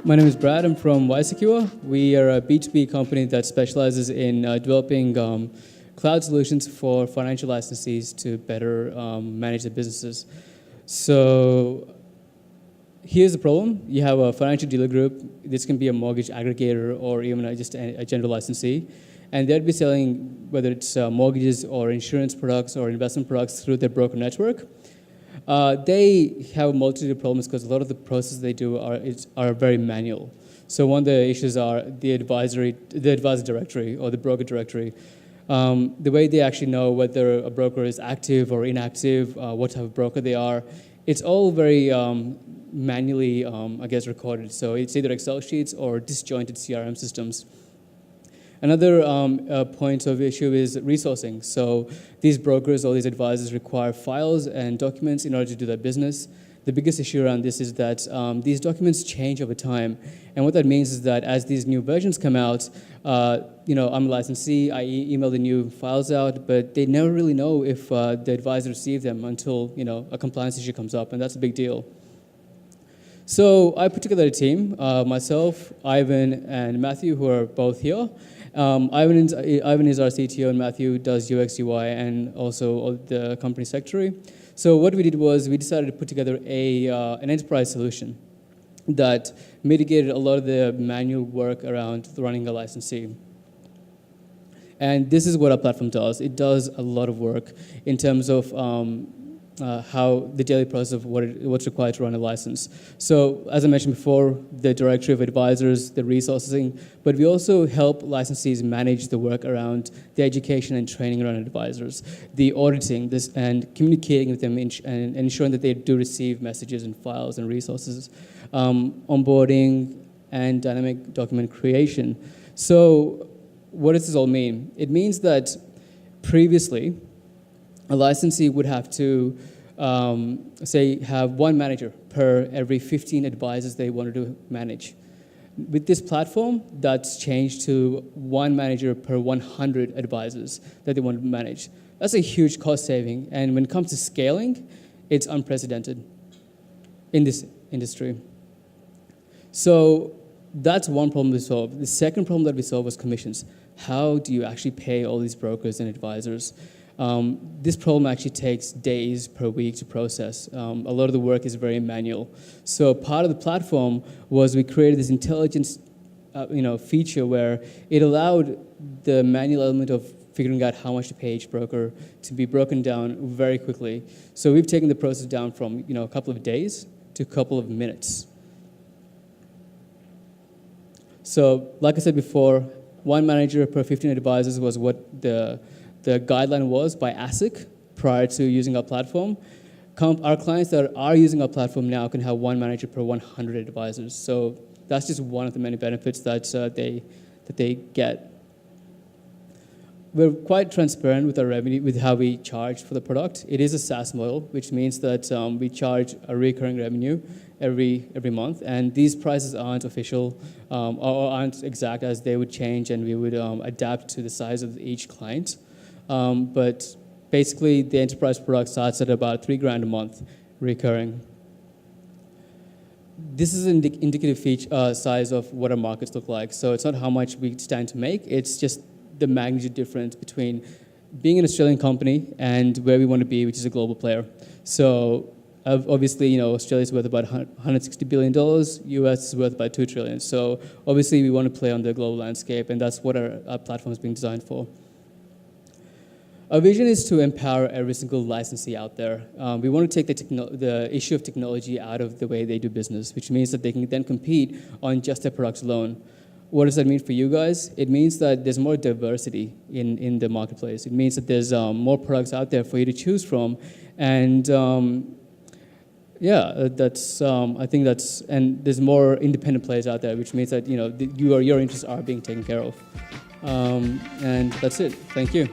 My name is Brad. I'm from WiSecure. We are a B2B company that specializes in developing cloud solutions for financial licensees to better manage their businesses. So here's the problem. You have a financial dealer group. This can be a mortgage aggregator or even just a general licensee. And they'd be selling, whether it's mortgages or insurance products or investment products through their broker network. They have a multitude of problems because a lot of the processes they do are very manual. So one of the issues are the advisor directory or the broker directory. The way they actually know whether a broker is active or inactive, what type of broker they are, it's all very manually, recorded. So it's either Excel sheets or disjointed CRM systems. Another point of issue is resourcing. So these brokers or these advisors require files and documents in order to do their business. The biggest issue around this is that these documents change over time. And what that means is that as these new versions come out, I'm a licensee, I email the new files out, but they never really know if the advisor received them until a compliance issue comes up, and that's a big deal. So I put together a team, myself, Ivan, and Matthew, who are both here. Ivan is our CTO, and Matthew does UX, UI, and also the company secretary. So what we did was we decided to put together an enterprise solution that mitigated a lot of the manual work around running a licensee. And this is what our platform does. It does a lot of work in terms of how the daily process of what's required to run a license. So as I mentioned before, the directory of advisors, the resourcing, but we also help licensees manage the work around the education and training around advisors, the auditing, and communicating with them and ensuring that they do receive messages and files and resources, onboarding, and dynamic document creation. So what does this all mean? It means that previously, a licensee would have to, have one manager per every 15 advisors they wanted to manage. With this platform, that's changed to one manager per 100 advisors that they want to manage. That's a huge cost saving, and when it comes to scaling, it's unprecedented in this industry. So that's one problem we solved. The second problem that we solved was commissions. How do you actually pay all these brokers and advisors? This problem actually takes days per week to process. A lot of the work is very manual. So part of the platform was we created this intelligence feature where it allowed the manual element of figuring out how much to pay each broker to be broken down very quickly. So we've taken the process down from a couple of days to a couple of minutes. So like I said before, one manager per 15 advisors was what the guideline was by ASIC prior to using our platform. Our clients that are using our platform now can have one manager per 100 advisors. So that's just one of the many benefits that they get. We're quite transparent with our revenue, with how we charge for the product. It is a SaaS model, which means that we charge a recurring revenue every month, and these prices aren't official or aren't exact, as they would change, and we would adapt to the size of each client. But basically, the enterprise product starts at about $3,000 a month, recurring. This is an indicative size of what our markets look like. So it's not how much we stand to make, it's just the magnitude difference between being an Australian company and where we want to be, which is a global player. So obviously, Australia is worth about $160 billion, US is worth about $2 trillion. So obviously, we want to play on the global landscape, and that's what our platform is being designed for. Our vision is to empower every single licensee out there. We want to take the issue of technology out of the way they do business, which means that they can then compete on just their products alone. What does that mean for you guys? It means that there's more diversity in the marketplace. It means that there's more products out there for you to choose from. And I think that's, and there's more independent players out there, which means that your interests are being taken care of. And that's it. Thank you.